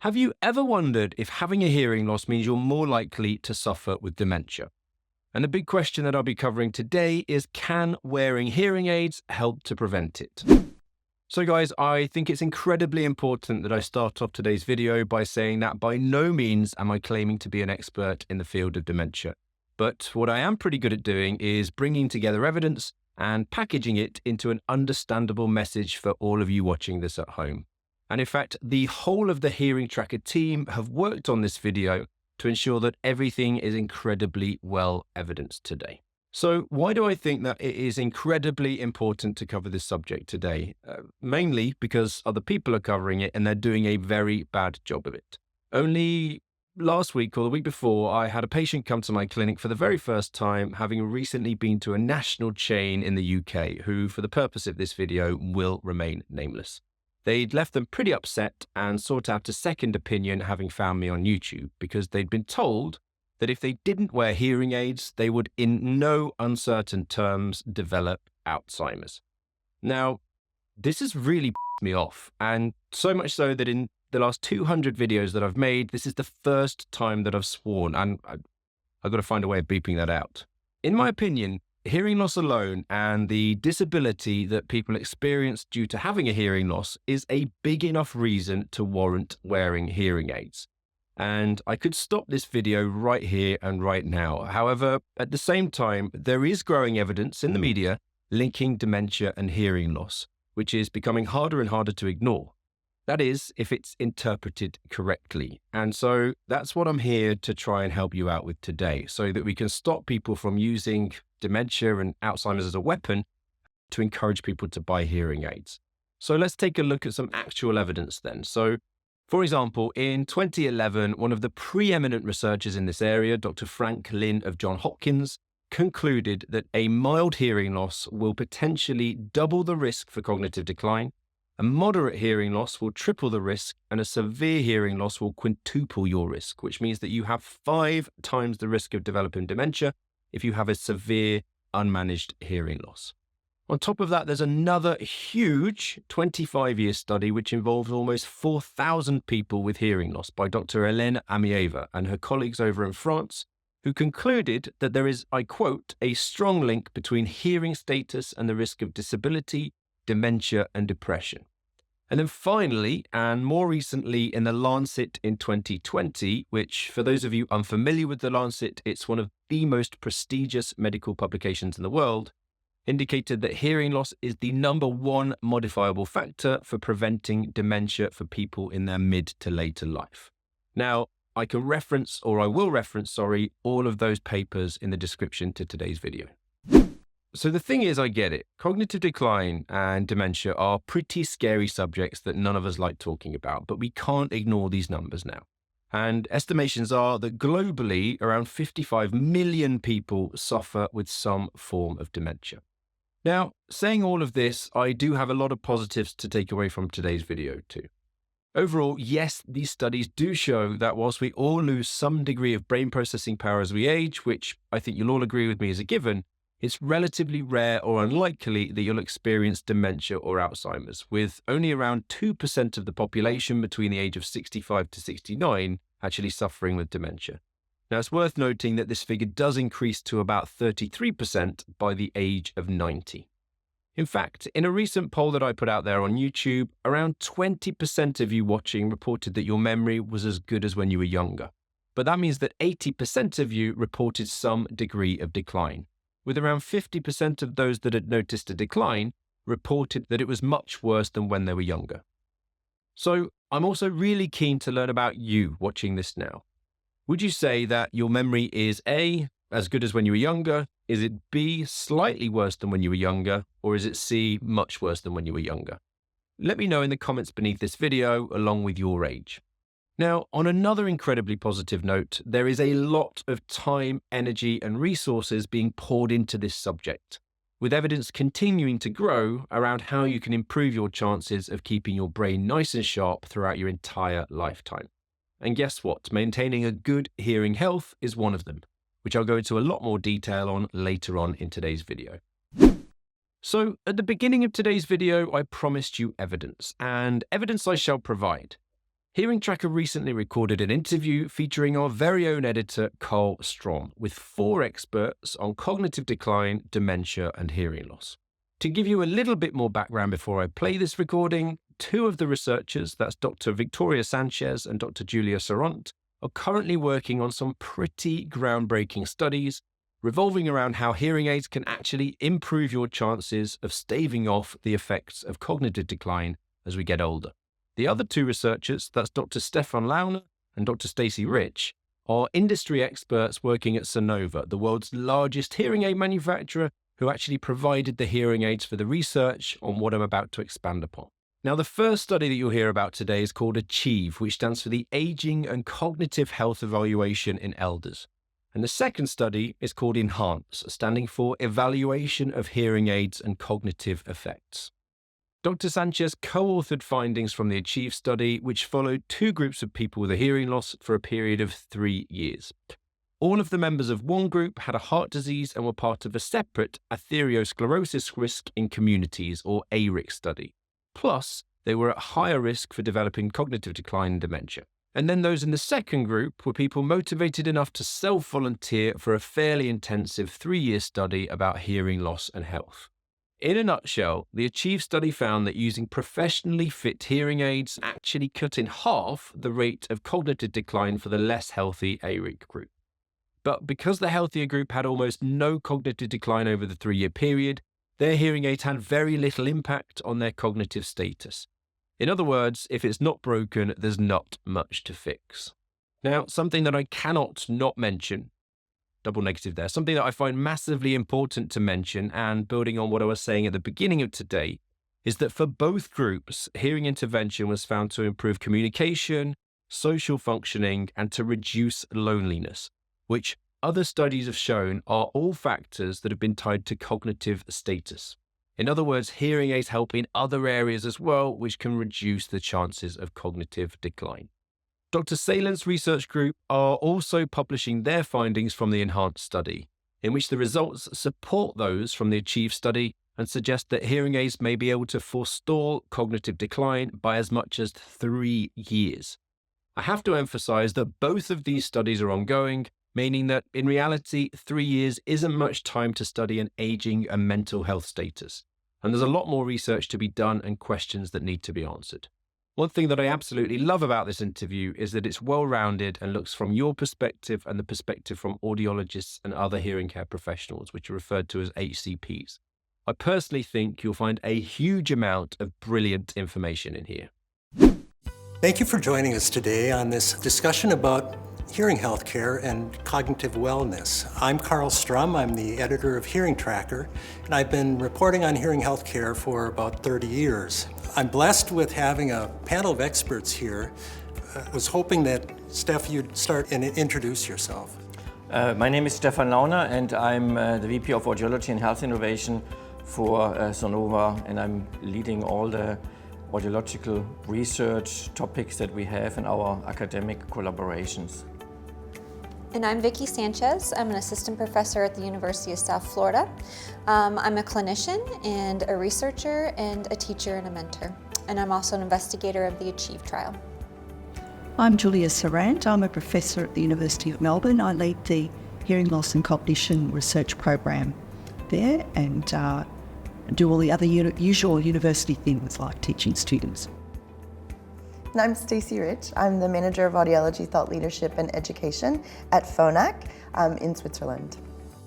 Have you ever wondered if having a hearing loss means you're more likely to suffer with dementia? And the big question that I'll be covering today is, can wearing hearing aids help to prevent it? So guys, I think it's incredibly important that I start off today's video by saying that by no means am I claiming to be an expert in the field of dementia. But what I am pretty good at doing is bringing together evidence and packaging it into an understandable message for all of you watching this at home. And in fact, the whole of the HearingTracker team have worked on this video to ensure that everything is incredibly well evidenced today. So why do I think that it is incredibly important to cover this subject today? Mainly because other people are covering it and they're doing a very bad job of it. Only last week or the week before, I had a patient come to my clinic for the very first time, having recently been to a national chain in the UK, who, for the purpose of this video, will remain nameless. They'd left them pretty upset and sought out a second opinion, having found me on YouTube, because they'd been told that if they didn't wear hearing aids, they would in no uncertain terms develop Alzheimer's. Now, this has really pissed me off, and so much so that in the last 200 videos that I've made, this is the first time that I've sworn, and I've got to find a way of beeping that out. In my opinion, hearing loss alone and the disability that people experience due to having a hearing loss is a big enough reason to warrant wearing hearing aids. And I could stop this video right here and right now. However, at the same time, there is growing evidence in the media linking dementia and hearing loss, which is becoming harder and harder to ignore. That is, if it's interpreted correctly. And so that's what I'm here to try and help you out with today, so that we can stop people from using dementia and Alzheimer's as a weapon to encourage people to buy hearing aids. So let's take a look at some actual evidence then. So, for example, in 2011, one of the preeminent researchers in this area, Dr. Frank Lin of Johns Hopkins, concluded that a mild hearing loss will potentially double the risk for cognitive decline, a moderate hearing loss will triple the risk, and a severe hearing loss will quintuple your risk, which means that you have 5 times the risk of developing dementia if you have a severe unmanaged hearing loss. On top of that, there's another huge 25-year study which involved almost 4,000 people with hearing loss by Dr. Lin FR and her colleagues over in France, who concluded that there is, I quote, a strong link between hearing status and the risk of disability, dementia, and depression. And then finally, and more recently in the Lancet in 2020, which for those of you unfamiliar with the Lancet, it's one of the most prestigious medical publications in the world, indicated that hearing loss is the #1 modifiable factor for preventing dementia for people in their mid to later life. Now, I will reference, all of those papers in the description to today's video. So the thing is, I get it. Cognitive decline and dementia are pretty scary subjects that none of us like talking about, but we can't ignore these numbers now. And estimations are that globally, around 55 million people suffer with some form of dementia. Now, saying all of this, I do have a lot of positives to take away from today's video too. Overall, yes, these studies do show that whilst we all lose some degree of brain processing power as we age, which I think you'll all agree with me is a given, it's relatively rare or unlikely that you'll experience dementia or Alzheimer's, with only around 2% of the population between the age of 65 to 69 actually suffering with dementia. Now, it's worth noting that this figure does increase to about 33% by the age of 90. In fact, in a recent poll that I put out there on YouTube, around 20% of you watching reported that your memory was as good as when you were younger. But that means that 80% of you reported some degree of decline, with around 50% of those that had noticed a decline reported that it was much worse than when they were younger. So I'm also really keen to learn about you watching this now. Would you say that your memory is A, as good as when you were younger? Is it B, slightly worse than when you were younger? Or is it C, much worse than when you were younger? Let me know in the comments beneath this video along with your age. Now, on another incredibly positive note, there is a lot of time, energy, and resources being poured into this subject, with evidence continuing to grow around how you can improve your chances of keeping your brain nice and sharp throughout your entire lifetime. And guess what? Maintaining a good hearing health is one of them, which I'll go into a lot more detail on later on in today's video. So, at the beginning of today's video, I promised you evidence, and evidence I shall provide. HearingTracker recently recorded an interview featuring our very own editor, Karl Strom, with 4 experts on cognitive decline, dementia, and hearing loss. To give you a little bit more background before I play this recording, 2 of the researchers, that's Dr. Vicki Sanchez and Dr. Julia Sarant, are currently working on some pretty groundbreaking studies revolving around how hearing aids can actually improve your chances of staving off the effects of cognitive decline as we get older. The other 2 researchers, that's Dr. Stefan Launer and Dr. Stacey Rich, are industry experts working at Sonova, the world's largest hearing aid manufacturer, who actually provided the hearing aids for the research on what I'm about to expand upon. Now, the first study that you'll hear about today is called Achieve, which stands for the Aging and Cognitive Health Evaluation in Elders. And the second study is called Enhance, standing for Evaluation of Hearing Aids and Cognitive Effects. Dr. Sanchez co-authored findings from the Achieve study, which followed 2 groups of people with a hearing loss for a period of 3 years. All of the members of one group had a heart disease and were part of a separate atherosclerosis risk in communities, or ARIC study. Plus, they were at higher risk for developing cognitive decline and dementia. And then those in the second group were people motivated enough to self-volunteer for a fairly intensive 3-year study about hearing loss and health. In a nutshell, the Achieve study found that using professionally fit hearing aids actually cut in half the rate of cognitive decline for the less healthy ARIC group. But because the healthier group had almost no cognitive decline over the 3-year period, their hearing aids had very little impact on their cognitive status. In other words, if it's not broken, there's not much to fix. Now, something that I cannot not mention, double negative there, something that I find massively important to mention, and building on what I was saying at the beginning of today, is that for both groups, hearing intervention was found to improve communication, social functioning, and to reduce loneliness, which other studies have shown are all factors that have been tied to cognitive status. In other words, hearing aids help in other areas as well, which can reduce the chances of cognitive decline. Dr. Sarant's research group are also publishing their findings from the Enhance study, in which the results support those from the Achieve study and suggest that hearing aids may be able to forestall cognitive decline by as much as 3 years. I have to emphasize that both of these studies are ongoing, meaning that in reality, 3 years isn't much time to study an aging and mental health status. And there's a lot more research to be done and questions that need to be answered. One thing that I absolutely love about this interview is that it's well-rounded and looks from your perspective and the perspective from audiologists and other hearing care professionals, which are referred to as HCPs. I personally think you'll find a huge amount of brilliant information in here. Thank you for joining us today on this discussion about hearing healthcare and cognitive wellness. I'm Karl Strom, I'm the editor of HearingTracker, and I've been reporting on hearing healthcare for about 30 years. I'm blessed with having a panel of experts here. I was hoping that, Steph, you'd start and introduce yourself. My name is Stefan Launer, and I'm the VP of Audiology and Health Innovation for Sonova, and I'm leading all the audiological research topics that we have in our academic collaborations. And I'm Vicki Sanchez. I'm an assistant professor at the University of South Florida. I'm a clinician and a researcher and a teacher and a mentor. And I'm also an investigator of the Achieve trial. I'm Julia Sarant. I'm a professor at the University of Melbourne. I lead the Hearing Loss and Cognition Research Program there and do all the other usual university things like teaching students. And I'm Stacey Rich. I'm the Manager of Audiology Thought Leadership and Education at PHONAC in Switzerland.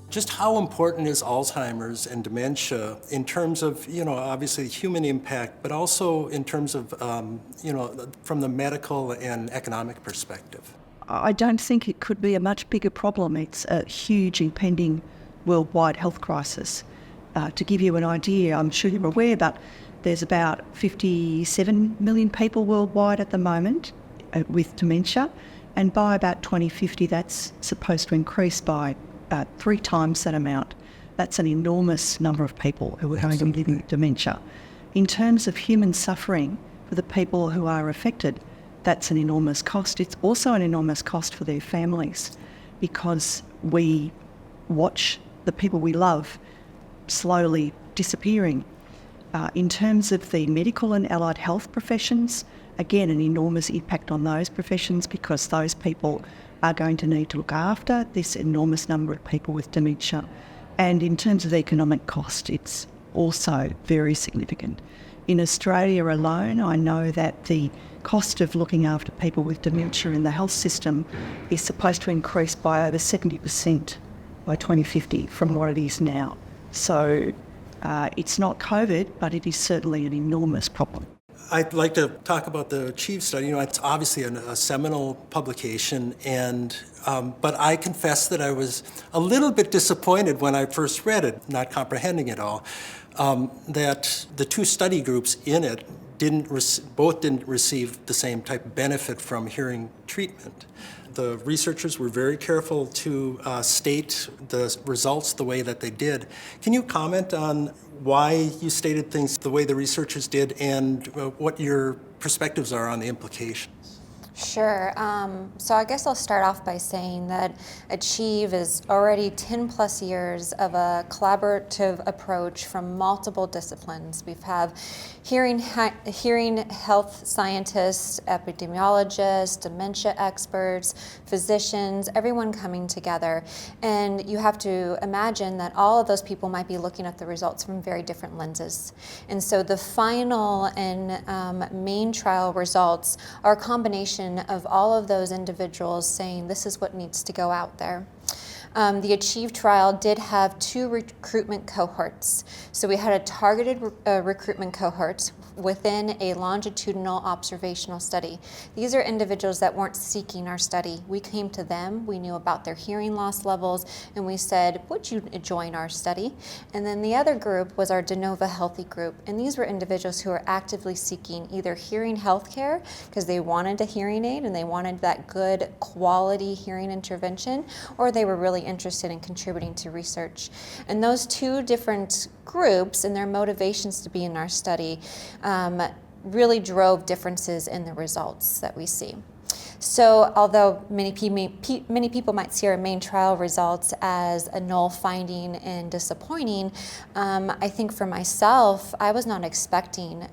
Just how important is Alzheimer's and dementia in terms of, obviously human impact, but also in terms of, from the medical and economic perspective? I don't think it could be a much bigger problem. It's a huge impending worldwide health crisis. To give you an idea, I'm sure you're aware, but there's about 57 million people worldwide at the moment with dementia, and by about 2050 that's supposed to increase by about 3 times that amount. That's an enormous number of people who are going to be living with dementia. In terms of human suffering for the people who are affected, that's an enormous cost. It's also an enormous cost for their families because we watch the people we love slowly disappearing. In terms of the medical and allied health professions again, an enormous impact on those professions because those people are going to need to look after this enormous number of people with dementia. And in terms of economic cost, it's also very significant. In Australia alone, I know that the cost of looking after people with dementia in the health system is supposed to increase by over 70% by 2050 from what it is now. So it's not COVID, but it is certainly an enormous problem. I'd like to talk about the Chief study. It's obviously a seminal publication, but I confess that I was a little bit disappointed when I first read it, not comprehending it all, that the two study groups in it both didn't receive the same type of benefit from hearing treatment. The researchers were very careful to state the results the way that they did. Can you comment on why you stated things the way the researchers did and what your perspectives are on the implications? Sure. So I guess I'll start off by saying that Achieve is already 10 plus years of a collaborative approach from multiple disciplines. We've had hearing health scientists, epidemiologists, dementia experts, physicians, everyone coming together. And you have to imagine that all of those people might be looking at the results from very different lenses. And so the final and main trial results are a combination of all of those individuals saying this is what needs to go out there. The Achieve trial did have 2 recruitment cohorts. So we had a targeted recruitment cohort within a longitudinal observational study. These are individuals that weren't seeking our study. We came to them, we knew about their hearing loss levels, and we said, would you join our study? And then the other group was our de novo healthy group, and these were individuals who were actively seeking either hearing health care because they wanted a hearing aid and they wanted that good quality hearing intervention, or they were really interested in contributing to research. And those 2 different groups and their motivations to be in our study really drove differences in the results that we see. So although many people might see our main trial results as a null finding and disappointing, I think for myself, I was not expecting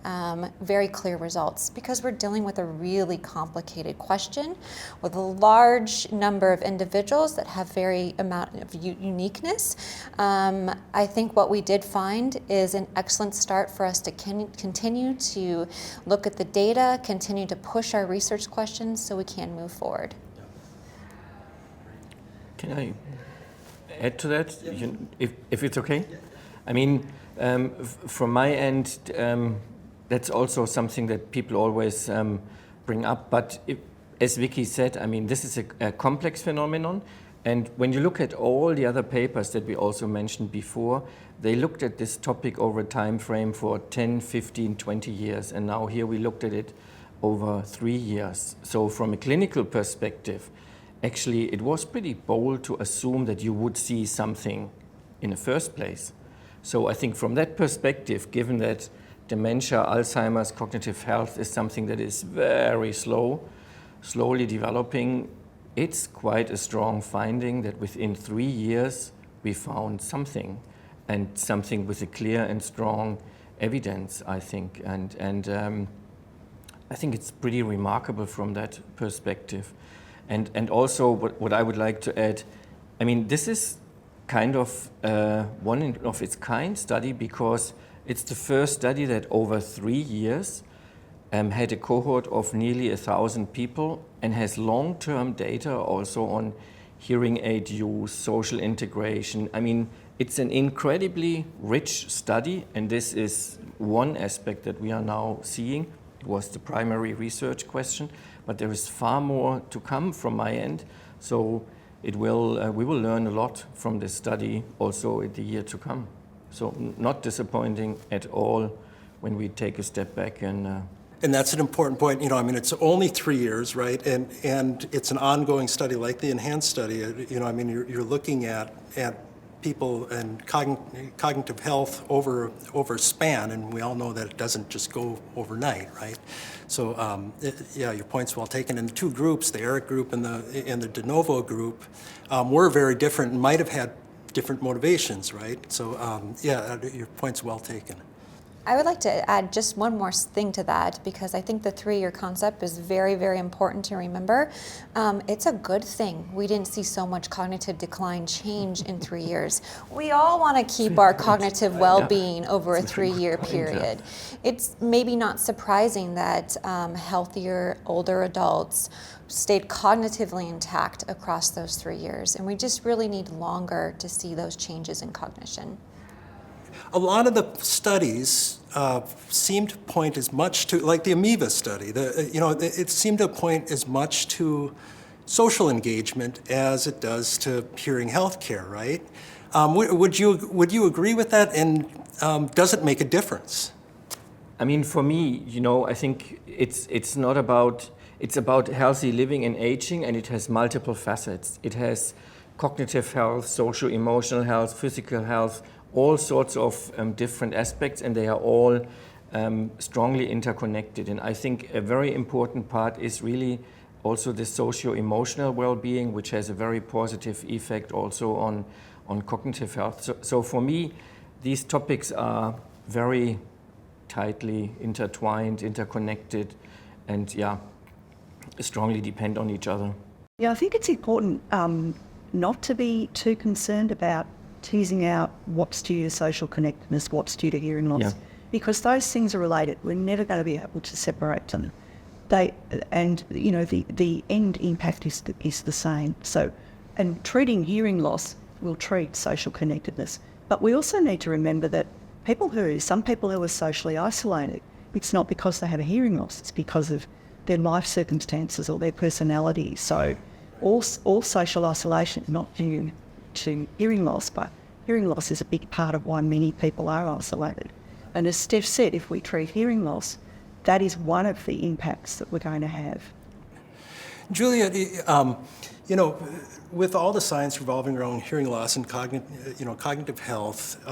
very clear results because we're dealing with a really complicated question with a large number of individuals that have very amount of uniqueness. I think what we did find is an excellent start for us to continue to look at the data, continue to push our research questions so we can move forward. Can I add to that, if it's okay? I mean, from my end, that's also something that people always bring up. But as Vicki said, I mean, this is a complex phenomenon. And when you look at all the other papers that we also mentioned before, they looked at this topic over a time frame for 10, 15, 20 years. And now here we looked at it over 3 years. So from a clinical perspective, actually it was pretty bold to assume that you would see something in the first place. So I think from that perspective, given that dementia, Alzheimer's, cognitive health is something that is very slowly developing, it's quite a strong finding that within 3 years we found something, and something with a clear and strong evidence, I think. And I think it's pretty remarkable from that perspective. And also what I would like to add, I mean, this is kind of one of its kind study because it's the first study that over 3 years had a cohort of nearly 1,000 people and has long-term data also on hearing aid use, social integration. I mean, it's an incredibly rich study, and this is one aspect that we are now seeing. It was the primary research question, but there is far more to come from my end. So we will learn a lot from this study also in the year to come. So not disappointing at all when we take a step back and that's an important point. I mean, it's only 3 years, right? And it's an ongoing study like the ENHANCE study. I mean, you're looking at people and cognitive health over a span, and we all know that it doesn't just go overnight, right? So yeah, your point's well taken. And the 2 groups, the ERIC group and the de novo group, were very different and might have had different motivations, right? So yeah, your point's well taken. I would like to add just one more thing to that, because I think the 3-year concept is very, very important to remember. It's a good thing we didn't see so much cognitive decline change in 3 years. We all want to keep our cognitive well-being over a 3-year period. It's maybe not surprising that healthier, older adults stayed cognitively intact across those 3 years, and we just really need longer to see those changes in cognition. A lot of the studies seem to point as much to, like the Amoeba study, it seemed to point as much to social engagement as it does to hearing healthcare, right? Would you agree with that, and does it make a difference? I mean, for me, I think it's about healthy living and aging, and it has multiple facets. It has cognitive health, social, emotional health, physical health, all sorts of different aspects, and they are all strongly interconnected. And I think a very important part is really also the socio-emotional well-being, which has a very positive effect also on cognitive health. So for me, these topics are very tightly intertwined, interconnected, and strongly depend on each other. Yeah, I think it's important not to be too concerned about teasing out what's due to social connectedness, what's due to hearing loss, because those things are related. We're never going to be able to separate them. The end impact is the same. So, and treating hearing loss will treat social connectedness. But we also need to remember that some people who are socially isolated, it's not because they have a hearing loss, it's because of their life circumstances or their personality. So all social isolation, not due to hearing loss, but hearing loss is a big part of why many people are isolated. And as Steph said, if we treat hearing loss, that is one of the impacts that we're going to have. Julia, with all the science revolving around hearing loss and cognitive health,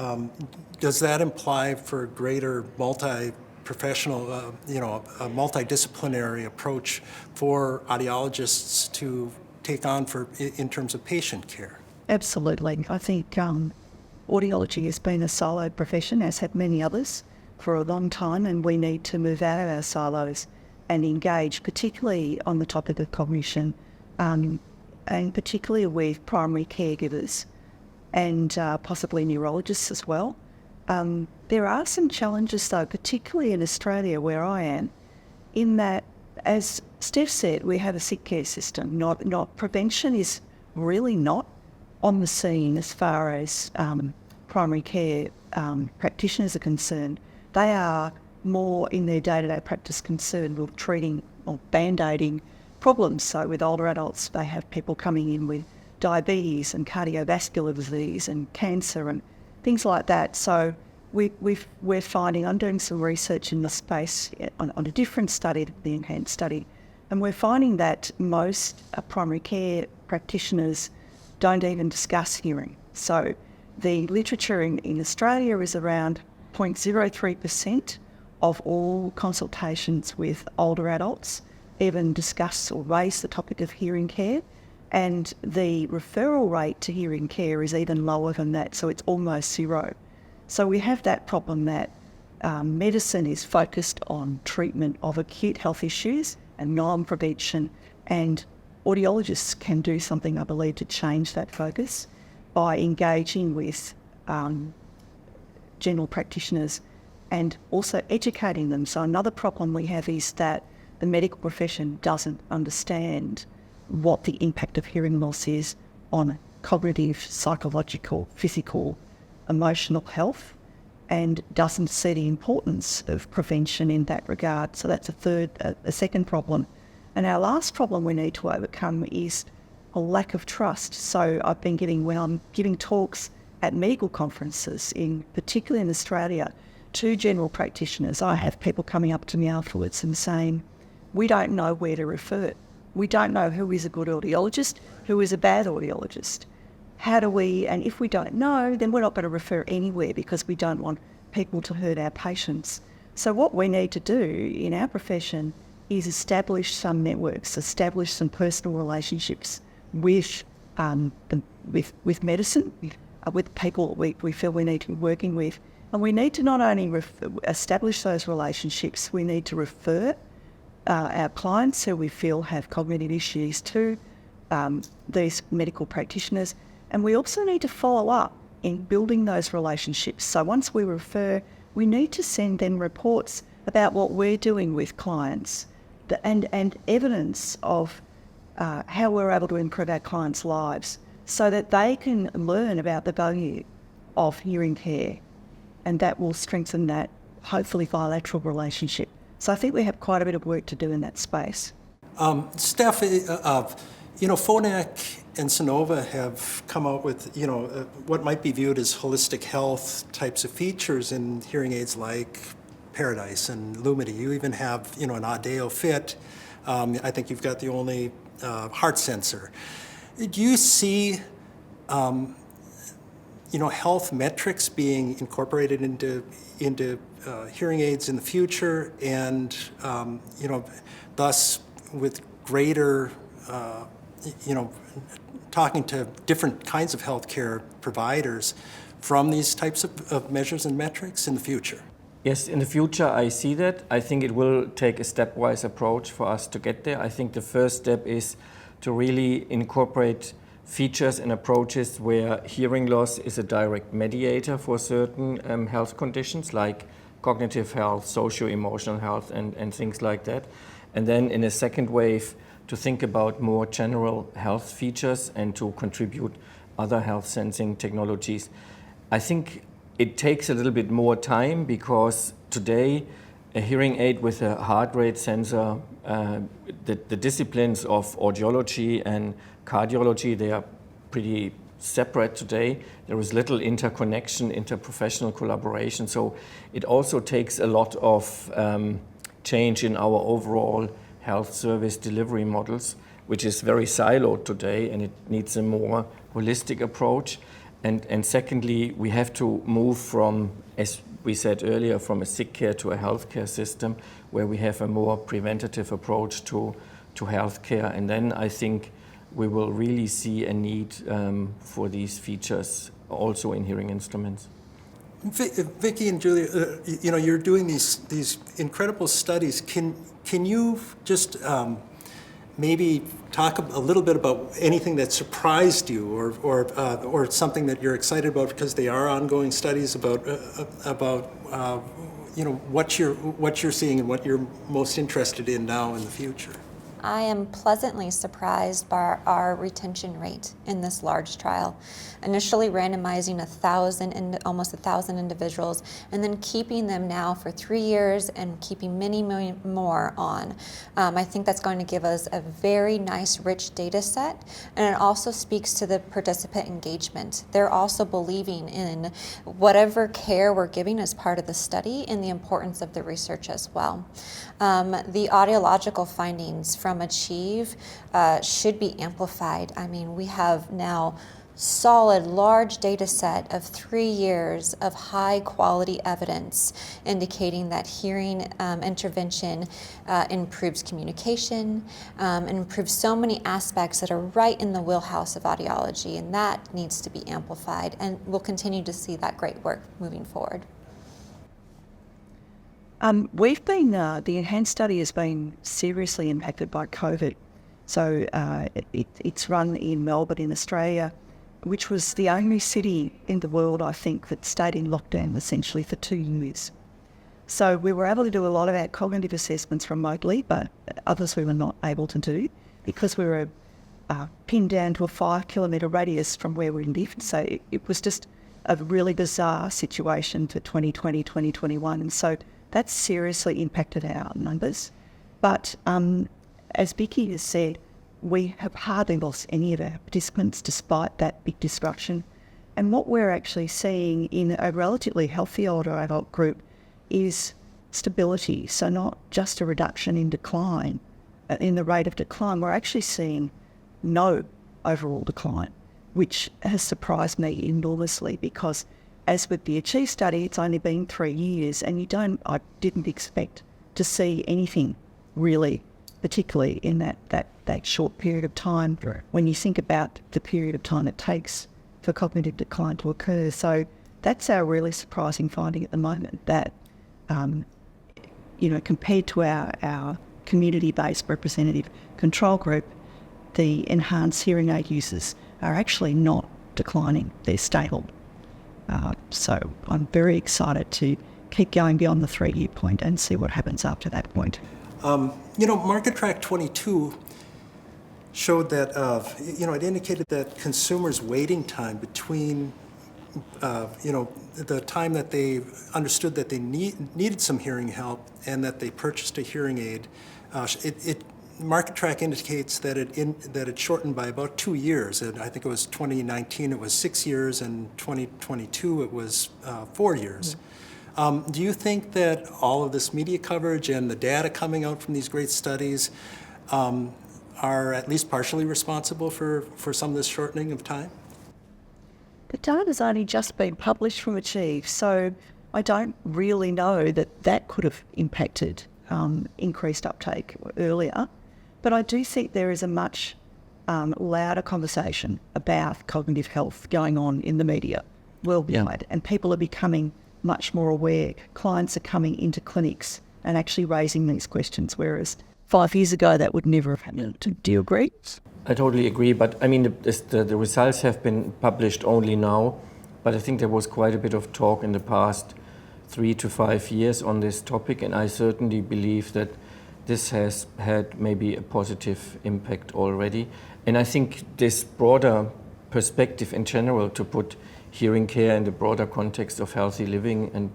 does that imply for greater multi-professional, a multidisciplinary approach for audiologists to take on in terms of patient care? Absolutely. I think audiology has been a silo profession, as have many others, for a long time, and we need to move out of our silos and engage, particularly on the topic of cognition, and particularly with primary caregivers and possibly neurologists as well. There are some challenges, though, particularly in Australia, where I am, in that, as Steph said, we have a sick care system. Not prevention is really not on the scene as far as primary care practitioners are concerned. They are more in their day-to-day practice concerned with treating or band-aiding problems. So with older adults, they have people coming in with diabetes and cardiovascular disease and cancer and things like that. So we're finding, I'm doing some research in the space on a different study, the enhanced study, and we're finding that most primary care practitioners don't even discuss hearing. So the literature in Australia is around 0.03% of all consultations with older adults even discuss or raise the topic of hearing care, and the referral rate to hearing care is even lower than that, so it's almost zero. So we have that problem that medicine is focused on treatment of acute health issues and non-prevention, and audiologists can do something, I believe, to change that focus by engaging with general practitioners and also educating them. So another problem we have is that the medical profession doesn't understand what the impact of hearing loss is on cognitive, psychological, physical, emotional health, and doesn't see the importance of prevention in that regard. So that's a second problem. And our last problem we need to overcome is a lack of trust. So when I'm giving talks at medical conferences, particularly in Australia, to general practitioners, I have people coming up to me afterwards and saying, we don't know where to refer. We don't know who is a good audiologist, who is a bad audiologist. And if we don't know, then we're not going to refer anywhere because we don't want people to hurt our patients. So what we need to do in our profession is establish some networks, establish some personal relationships with medicine, with people we feel we need to be working with, And we need to not only establish those relationships, we need to refer our clients who we feel have cognitive issues to these medical practitioners. And we also need to follow up in building those relationships. So once we refer, we need to send them reports about what we're doing with clients and evidence of how we're able to improve our clients' lives so that they can learn about the value of hearing care, and that will strengthen that, hopefully, bilateral relationship. So I think we have quite a bit of work to do in that space. Steph, Phonak and Sonova have come out with, what might be viewed as holistic health types of features in hearing aids like Paradise and Lumity. You even have, an Audeo Fit. I think you've got the only heart sensor. Do you see, health metrics being incorporated into hearing aids in the future, and thus with greater, talking to different kinds of healthcare providers from these types of measures and metrics in the future? Yes, in the future I see that. I think it will take a stepwise approach for us to get there. I think the first step is to really incorporate features and approaches where hearing loss is a direct mediator for certain health conditions like cognitive health, socio-emotional health, and things like that. And then in a second wave, to think about more general health features and to contribute other health sensing technologies. I think it takes a little bit more time because today a hearing aid with a heart rate sensor, the disciplines of audiology and cardiology, they are pretty separate today. There is little interconnection, interprofessional collaboration. So it also takes a lot of change in our overall health service delivery models, which is very siloed today, and it needs a more holistic approach. And secondly, we have to move from, as we said earlier, from a sick care to a healthcare system where we have a more preventative approach to healthcare. And then I think we will really see a need for these features also in hearing instruments. Vicki and Julia, you're doing these incredible studies. Can you just maybe talk a little bit about anything that surprised you, or something that you're excited about because they are ongoing studies about what you're seeing and what you're most interested in now in the future? I am pleasantly surprised by our retention rate in this large trial. Initially randomizing almost 1,000 individuals, and then keeping them now for 3 years and keeping many more on. I think that's going to give us a very nice, rich data set, and it also speaks to the participant engagement. They're also believing in whatever care we're giving as part of the study and the importance of the research as well. The audiological findings from Achieve should be amplified. I mean, we have now solid, large data set of 3 years of high quality evidence indicating that hearing intervention improves communication, and improves so many aspects that are right in the wheelhouse of audiology, and that needs to be amplified, and we'll continue to see that great work moving forward. We've been, the ENHANCE study has been seriously impacted by COVID. So it's run in Melbourne in Australia, which was the only city in the world, I think, that stayed in lockdown essentially for 2 years. So we were able to do a lot of our cognitive assessments remotely, but others we were not able to do because we were pinned down to a 5-kilometre radius from where we lived. So it was just a really bizarre situation for 2020, 2021. And so that's seriously impacted our numbers. But as Vicki has said, we have hardly lost any of our participants despite that big disruption. And what we're actually seeing in a relatively healthy older adult group is stability. So not just a reduction in decline, in the rate of decline, we're actually seeing no overall decline, which has surprised me enormously because as with the Achieve study, it's only been 3 years and I didn't expect to see anything really, particularly in that short period of time. Right. When you think about the period of time it takes for cognitive decline to occur. So that's our really surprising finding at the moment, that compared to our community-based representative control group, the enhanced hearing aid users are actually not declining, they're stable. So I'm very excited to keep going beyond the 3-year point and see what happens after that point. Market Track 22 showed that, it indicated that consumers' waiting time between, the time that they understood that they needed some hearing help and that they purchased a hearing aid, Market Track indicates that it shortened by about 2 years. And I think it was 2019, it was 6 years, and 2022, it was 4 years. Do you think that all of this media coverage and the data coming out from these great studies are at least partially responsible for some of this shortening of time? The data's only just been published from Achieve, so I don't really know that could have impacted increased uptake earlier. But I do think there is a much louder conversation about cognitive health going on in the media worldwide, and people are becoming much more aware. Clients are coming into clinics and actually raising these questions, whereas 5 years ago that would never have happened. Do you agree? I totally agree, but I mean the results have been published only now, but I think there was quite a bit of talk in the past 3 to 5 years on this topic, and I certainly believe that this has had maybe a positive impact already. And I think this broader perspective in general, to put hearing care in the broader context of healthy living, and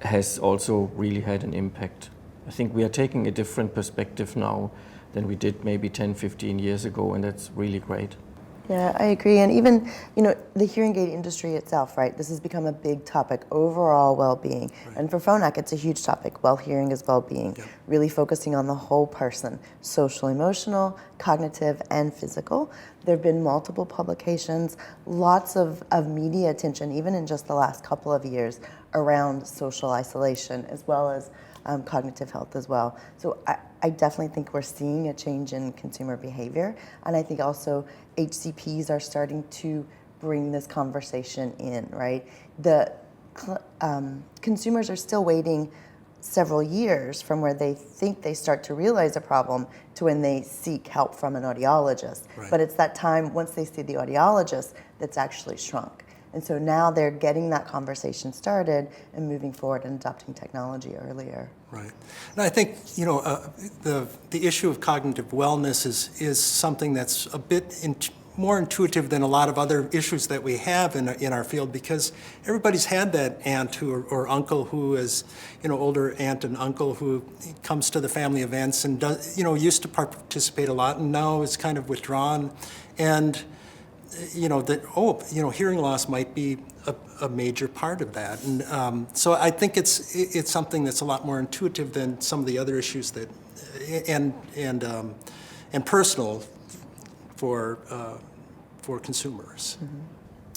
has also really had an impact. I think we are taking a different perspective now than we did maybe 10, 15 years ago, and that's really great. Yeah, I agree. And even, the hearing aid industry itself, right? This has become a big topic, overall well-being. Right. And for Phonak, it's a huge topic. Well-hearing is well-being, really focusing on the whole person, social, emotional, cognitive, and physical. There have been multiple publications, lots of media attention, even in just the last couple of years, around social isolation, as well as cognitive health as well. So I definitely think we're seeing a change in consumer behavior, and I think also HCPs are starting to bring this conversation in, right? The consumers are still waiting several years from where they think they start to realize a problem to when they seek help from an audiologist. Right. But it's that time once they see the audiologist that's actually shrunk. And so now they're getting that conversation started and moving forward and adopting technology earlier. Right. And I think, the issue of cognitive wellness is something that's a bit more intuitive than a lot of other issues that we have in our field, because everybody's had that aunt or uncle who is, older aunt and uncle who comes to the family events and does, used to participate a lot and now is kind of withdrawn. And hearing loss might be a major part of that, and so I think it's something that's a lot more intuitive than some of the other issues that, and personal for consumers. Mm-hmm.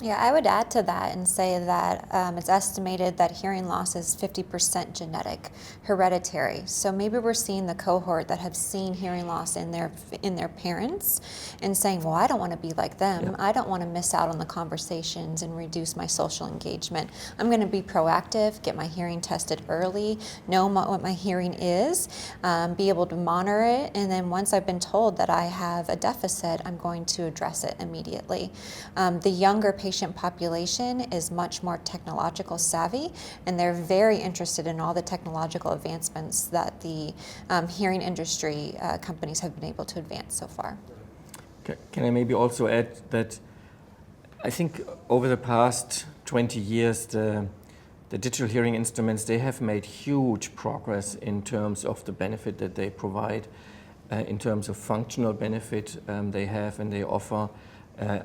Yeah, I would add to that and say that it's estimated that hearing loss is 50% genetic, hereditary. So maybe we're seeing the cohort that have seen hearing loss in their parents and saying, well, I don't want to be like them. Yeah. I don't want to miss out on the conversations and reduce my social engagement. I'm going to be proactive, get my hearing tested early, know what my hearing is, be able to monitor it, and then once I've been told that I have a deficit, I'm going to address it immediately. The younger patient population is much more technological savvy, and they're very interested in all the technological advancements that the hearing industry companies have been able to advance so far. Can I maybe also add that I think over the past 20 years, the digital hearing instruments, they have made huge progress in terms of the benefit that they provide, in terms of functional benefit they have and they offer.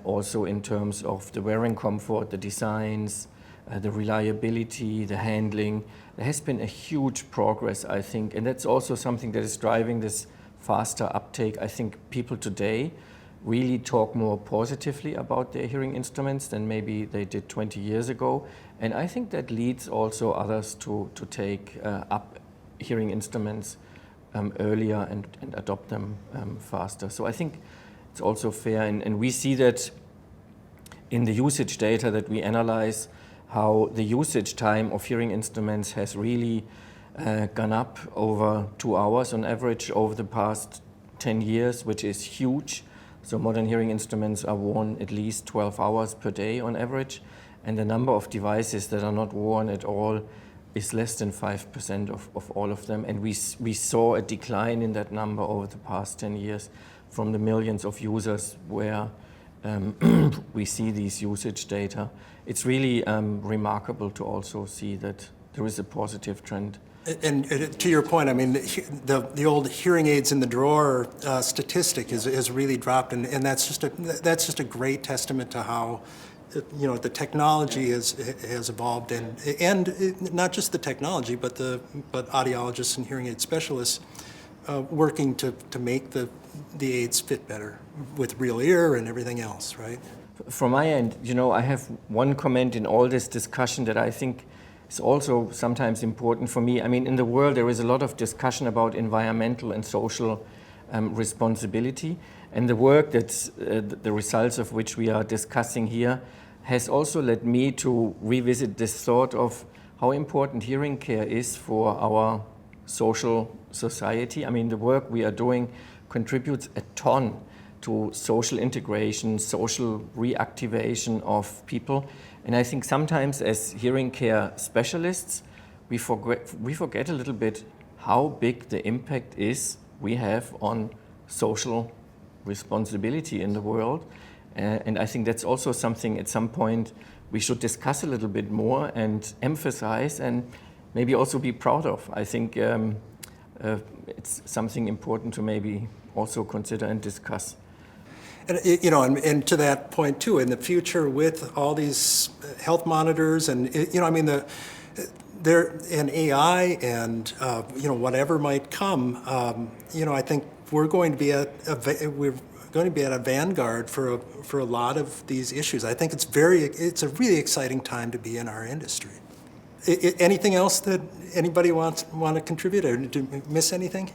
Also in terms of the wearing comfort, the designs, the reliability, the handling. There has been a huge progress, I think, and that's also something that is driving this faster uptake. I think people today really talk more positively about their hearing instruments than maybe they did 20 years ago, and I think that leads also others to take up hearing instruments earlier and adopt them faster. So I think it's also fair, and we see that in the usage data that we analyze, how the usage time of hearing instruments has really gone up over 2 hours on average over the past 10 years, which is huge. So modern hearing instruments are worn at least 12 hours per day on average, and the number of devices that are not worn at all is less than 5% of all of them. And we saw a decline in that number over the past 10 years from the millions of users where we see these usage data. It's really remarkable to also see that there is a positive trend. And to your point, I mean, the old hearing aids in the drawer statistic has really dropped, and that's just a great testament to how, you know, the technology has evolved, and not just the technology, but audiologists and hearing aid specialists working to make the aids fit better with real ear and everything else, right? From my end, you know, I have one comment in all this discussion that I think is also sometimes important for me. I mean, in the world there is a lot of discussion about environmental and social responsibility, and the work that's the results of which we are discussing here has also led me to revisit this thought of how important hearing care is for our social society. I mean, the work we are doing contributes a ton to social integration, social reactivation of people. And I think sometimes as hearing care specialists, we forget a little bit how big the impact is we have on social responsibility in the world. And I think that's also something at some point we should discuss a little bit more and emphasize and maybe also be proud of. I think it's something important to maybe also consider and discuss. And, you know, and to that point too, in the future with all these health monitors and, you know, I mean, and AI and, you know, whatever might come, you know, I think we're going to be at a vanguard for a lot of these issues. I think it's a really exciting time to be in our industry. Anything else that anybody want to contribute, or did we miss anything?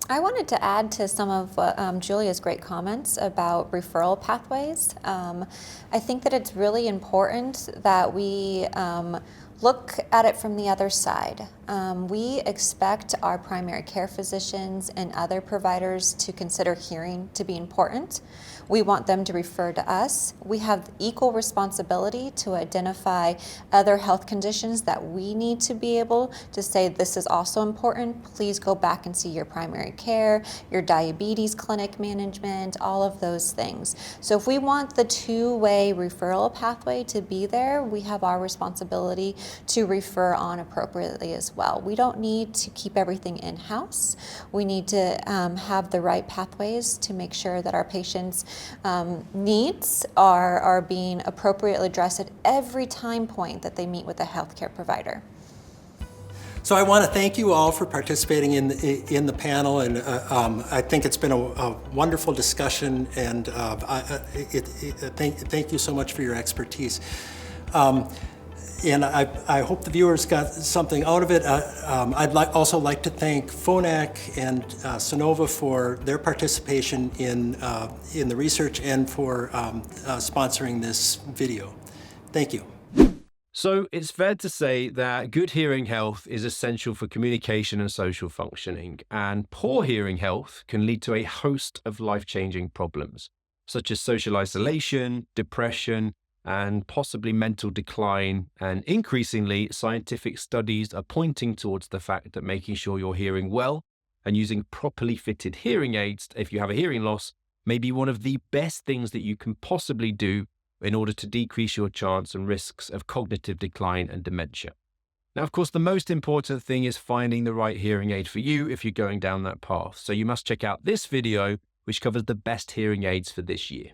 I wanted to add to some of Julia's great comments about referral pathways. I think that it's really important that we look at it from the other side. We expect our primary care physicians and other providers to consider hearing to be important. We want them to refer to us. We have equal responsibility to identify other health conditions that we need to be able to say, this is also important. Please go back and see your primary care, your diabetes clinic management, all of those things. So if we want the two-way referral pathway to be there, we have our responsibility to refer on appropriately as well. We don't need to keep everything in-house. We need to have the right pathways to make sure that our patients' needs are being appropriately addressed at every time point that they meet with a healthcare provider. So I want to thank you all for participating in the panel, and I think it's been a wonderful discussion, and thank you so much for your expertise. And I hope the viewers got something out of it. I'd also like to thank Phonak and Sonova for their participation in the research and for sponsoring this video. Thank you. So it's fair to say that good hearing health is essential for communication and social functioning, and poor hearing health can lead to a host of life-changing problems, such as social isolation, depression, and possibly mental decline. And increasingly, scientific studies are pointing towards the fact that making sure you're hearing well and using properly fitted hearing aids if you have a hearing loss may be one of the best things that you can possibly do in order to decrease your chance and risks of cognitive decline and dementia. Now, of course, the most important thing is finding the right hearing aid for you if you're going down that path. So you must check out this video, which covers the best hearing aids for this year.